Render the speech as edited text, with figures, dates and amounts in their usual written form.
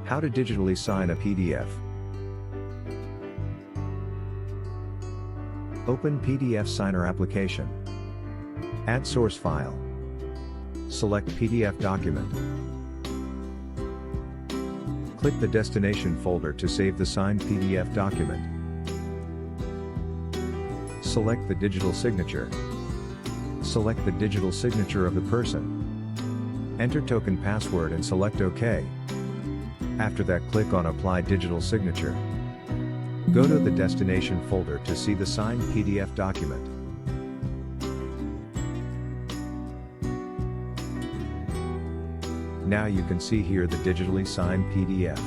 How to digitally sign a PDF. Open PDF Signer application. Add source file. Select PDF document. Click the destination folder to save the signed PDF document. Select the digital signature. Select the digital signature of the person. Enter token password and select OK. After that, click on Apply Digital Signature. Go to the destination folder to see the signed PDF document. Now you can see here the digitally signed PDF.